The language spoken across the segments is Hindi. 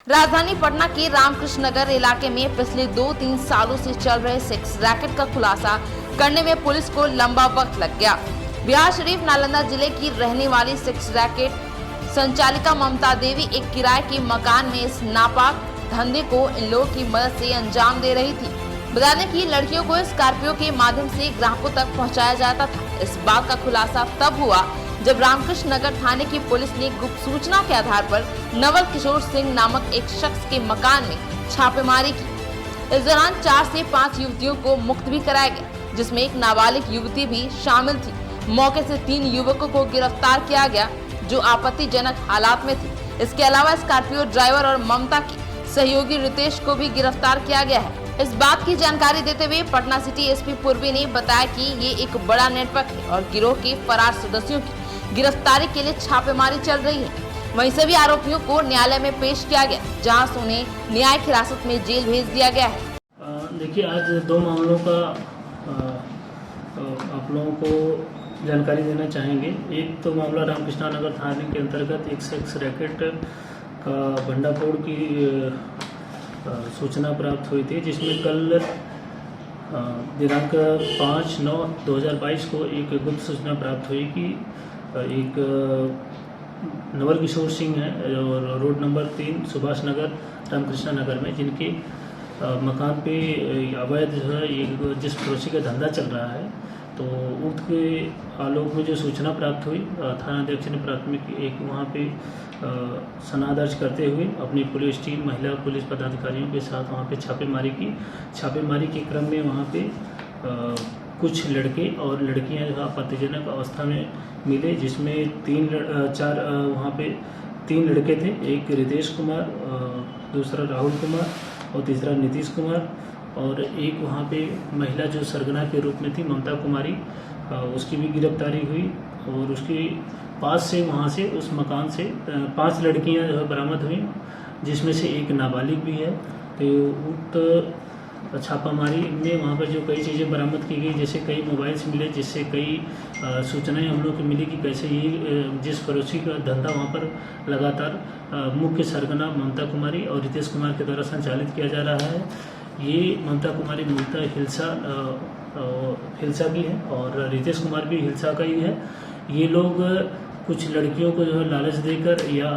राजधानी पटना के रामकृष्ण नगर इलाके में पिछले 2-3 सालों से चल रहे सेक्स रैकेट का खुलासा करने में पुलिस को लंबा वक्त लग गया। बिहार शरीफ नालंदा जिले की रहने वाली सेक्स रैकेट संचालिका ममता देवी एक किराए के मकान में इस नापाक धंधे को इन लोगों की मदद से अंजाम दे रही थी। बता दें कि लड़कियों को स्कॉर्पियो के माध्यम से ग्राहकों तक पहुंचाया जाता था। इस बात का खुलासा तब हुआ जब रामकृष्ण नगर थाने की पुलिस ने गुप्त सूचना के आधार पर नवल किशोर सिंह नामक एक शख्स के मकान में छापेमारी की। इस दौरान 4 से 5 युवतियों को मुक्त भी कराया गया, जिसमें एक नाबालिग युवती भी शामिल थी। मौके से 3 युवकों को गिरफ्तार किया गया जो आपत्तिजनक हालात में थे। इसके अलावा स्कॉर्पियो ड्राइवर और ममता के सहयोगी रितेश को भी गिरफ्तार किया गया है। इस बात की जानकारी देते हुए पटना सिटी एसपी पूर्वी ने बताया कि ये एक बड़ा नेटवर्क है और गिरोह के फरार सदस्यों की गिरफ्तारी के लिए छापेमारी चल रही है। वहीं सभी आरोपियों को न्यायालय में पेश किया गया, जहां से उन्हें न्यायिक हिरासत में जेल भेज दिया गया है। देखिए, आज 2 मामलों का आप लोगों को जानकारी देना चाहेंगे। एक तो मामला रामकृष्ण नगर थाने के अंतर्गत एक सेक्स रैकेट का भंडाफोड़ की सूचना प्राप्त हुई थी, जिसमें कल दिनांक 5/9/2022 को एक गुप्त सूचना प्राप्त हुई कि एक नवल किशोर सिंह है और रोड नंबर 3 सुभाष नगर रामकृष्ण नगर में, जिनके मकान पे अवैध जो है एक जिस पड़ोसी का धंधा चल रहा है, तो उक्त के आलोक में जो सूचना प्राप्त हुई, थानाध्यक्ष ने प्राथमिक एक वहाँ पे सना दर्ज करते हुए अपनी पुलिस टीम महिला पुलिस पदाधिकारियों के साथ वहाँ पे छापेमारी की। छापेमारी के क्रम में वहाँ पे कुछ लड़के और लड़कियाँ जो आपत्तिजनक अवस्था में मिले, जिसमें 4 वहाँ पे 3 लड़के थे। एक रितेश कुमार, दूसरा राहुल कुमार और तीसरा नीतीश कुमार, और एक वहाँ पे महिला जो सरगना के रूप में थी ममता कुमारी, उसकी भी गिरफ्तारी हुई। और उसके पास से वहाँ से उस मकान से 5 लड़कियाँ जो है बरामद हुई, जिसमें से एक नाबालिग भी है। तो उक्त छापामारी में वहाँ पर जो कई चीज़ें बरामद की गई, जैसे कई मोबाइल्स मिले, जिससे कई सूचनाएं हम लोग को मिली कि कैसे ये जिस पड़ोसी का धंधा वहाँ पर लगातार मुख्य सरगना ममता कुमारी और रितेश कुमार के द्वारा संचालित किया जा रहा है। ये ममता कुमारी मूलतः हिलसा की है और रितेश कुमार भी हिलसा का ही है। ये लोग कुछ लड़कियों को जो है लालच देकर या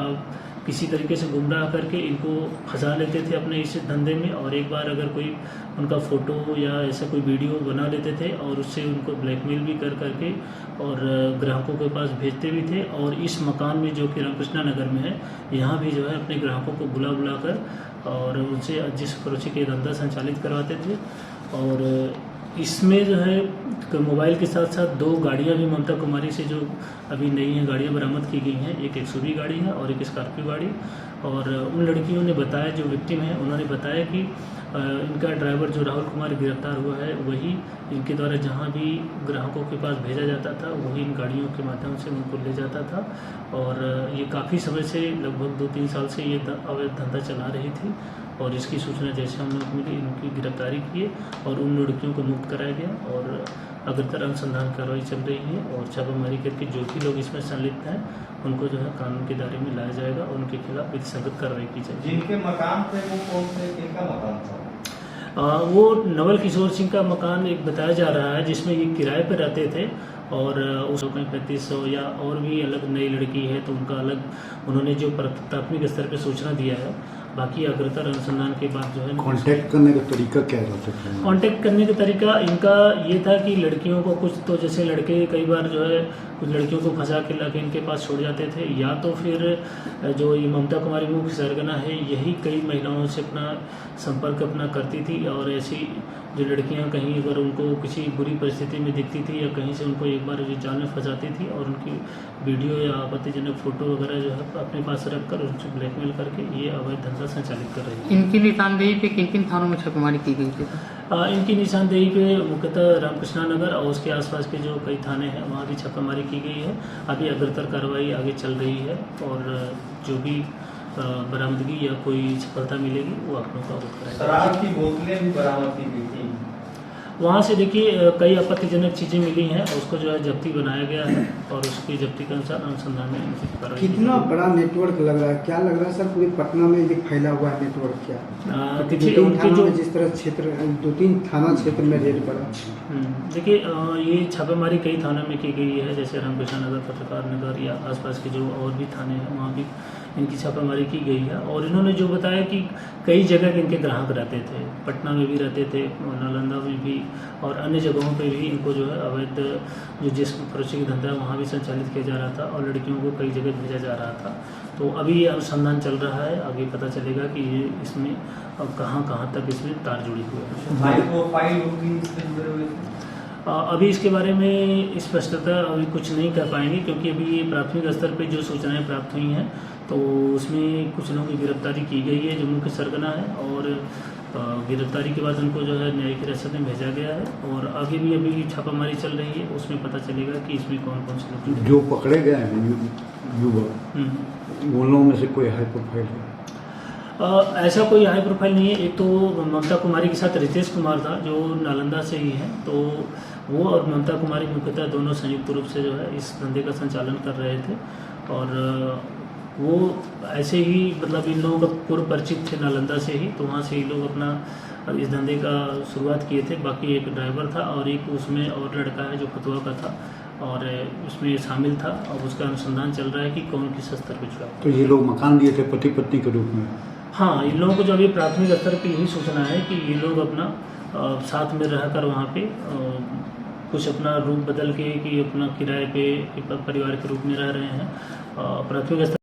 किसी तरीके से गुमराह करके इनको फंसा लेते थे अपने इस धंधे में, और एक बार अगर कोई उनका फ़ोटो या ऐसा कोई वीडियो बना लेते थे और उससे उनको ब्लैकमेल भी कर करके और ग्राहकों के पास भेजते भी थे। और इस मकान में जो कि रामकृष्ण नगर में है, यहाँ भी जो है अपने ग्राहकों को बुला कर और उनसे जिस पड़ोसी के धंधा संचालित करवाते थे। और इसमें जो है मोबाइल के साथ साथ 2 गाड़ियाँ भी ममता कुमारी से जो अभी नई हैं गाड़ियाँ बरामद की गई हैं, एक 120 गाड़ी है और एक स्कॉर्पियो गाड़ी। और उन लड़कियों ने बताया, जो विक्टिम है उन्होंने बताया कि इनका ड्राइवर जो राहुल कुमार गिरफ्तार हुआ है, वही इनके द्वारा जहाँ भी ग्राहकों के पास भेजा जाता था वही इन गाड़ियों के माध्यम से उनको ले जाता था। और ये काफ़ी समय से लगभग 2-3 साल से ये अवैध धंधा चला रही थी। और इसकी सूचना जैसे हम लोग मिली, इनकी गिरफ्तारी किए और उन लड़कियों को मुक्त कराया गया। और अग्रतर अनुसंधान कार्रवाई चल रही है और छापेमारी करके जो भी लोग इसमें संलिप्त हैं उनको जो है कानून के दायरे में लाया जाएगा और उनके खिलाफ विधिसंगत कार्रवाई की जाएगी। जिनके मकान थे वो कौन से, किनका मकान था? वो नवल किशोर सिंह का मकान एक बताया जा रहा है, जिसमें ये किराए पर रहते थे। और उस कहीं 3500 या और भी अलग नई लड़की है तो उनका अलग उन्होंने जो प्राथमिक स्तर पर सूचना दिया है। बाकी अग्रतर अनुसंधान के बाद जो है कांटेक्ट करने का तरीका क्या रहता है? कांटेक्ट करने का तरीका इनका ये था कि लड़कियों को कुछ तो जैसे लड़के कई बार जो है कुछ लड़कियों को फंसा के लाके इनके पास छोड़ जाते थे, या तो फिर जो ये ममता कुमारी मुख्य सरगना है यही कई महिलाओं से अपना संपर्क अपना करती थी। और ऐसी जो लड़कियां कहीं अगर उनको किसी बुरी परिस्थिति में दिखती थी या कहीं से उनको एक बार ये जाल में फंसाती थी और उनकी वीडियो या आपत्तिजनक फोटो वगैरह जो है अपने पास रखकर उनसे ब्लैकमेल करके ये अवैध धंधा संचालित कर रही है। इनकी निशानदेही पे किन किन थानों में छापेमारी की गई थी? इनकी निशानदेही पे मुख्यतः रामकृष्ण नगर और उसके आसपास के जो कई थाने हैं वहाँ भी छापेमारी की गई है। अभी अग्रतर कार्रवाई आगे चल रही है और जो भी बरामदगी या कोई सफलता मिलेगी वो आप लोगों का अवगत कराएगा। शराब की बोतलें भी बरामद की गई थी। वहाँ से देखिए कई आपत्तिजनक चीज़ें मिली हैं और उसको जो है जब्ती बनाया गया है और उसकी जब्ती के अनुसार अनुसंधान में इनकी कार्रवाई की कितना गई। बड़ा नेटवर्क लग रहा है, क्या लग रहा है सर पूरी पटना में ये फैला हुआ है नेटवर्क क्या? देखिए दो-तीन उनके थानों जो में जिस तरह क्षेत्र 2-3 थाना क्षेत्र में रेड पड़ा। देखिए ये छापेमारी कई थानों में की गई है, जैसे रामकृष्ण नगर, पत्रकार नगर या आसपास के जो और भी थाने हैं वहाँ भी इनकी छापेमारी की गई है। और इन्होंने जो बताया कि कई जगह इनके ग्राहक रहते थे, पटना में भी रहते थे, नालंदा में भी और अन्य जगहों पे भी इनको जो है अवैध जो जिस्म फरोशी की धंधा है वहाँ भी संचालित किया जा रहा था और लड़कियों को कई जगह भेजा जा रहा था। तो अभी ये अनुसंधान चल रहा है, आगे पता चलेगा कि ये इसमें अब कहाँ तक इसमें तार जुड़ी हुई है। हाई प्रोफाइल होगी इससे जुड़े हुए थे? अभी इसके बारे में स्पष्टता अभी कुछ नहीं कर पाएंगे क्योंकि अभी ये प्राथमिक स्तर पे जो सूचनाएं प्राप्त हुई हैं तो उसमें कुछ लोगों की गिरफ्तारी की गई है जो मुख्य सरगना है और गिरफ्तारी के बाद उनको जो है न्यायिक हिरासत में भेजा गया है और आगे भी अभी छापामारी चल रही है, उसमें पता चलेगा कि इसमें कौन कौन से लोग जो पकड़े गए हैं युवक उन लोगों में से कोई हाई प्रोफाइल है? ऐसा कोई हाई प्रोफाइल नहीं है। एक तो ममता कुमारी के साथ रितेश कुमार था जो नालंदा से ही है, तो वो और ममता कुमारी मुख्यतः दोनों संयुक्त रूप से जो है इस धंधे का संचालन कर रहे थे और वो ऐसे ही मतलब इन लोगों का पूर्व परिचित थे नालंदा से ही, तो वहाँ से ये लोग अपना इस धंधे का शुरुआत किए थे। बाकी एक ड्राइवर था और एक उसमें और लड़का है जो फतुआ का था और उसमें शामिल था और उसका अनुसंधान चल रहा है कि कौन किस स्तर पर जुड़ा। तो ये लोग मकान दिए थे पति पत्नी के रूप में? हाँ, इन लोगों को जो अभी प्राथमिक स्तर पर यही सूचना है कि ये लोग अपना साथ में रहकर वहाँ पे कुछ अपना रूप बदल के कि अपना किराए पे परिवार के रूप में रह रहे हैं। प्राथमिक स्तर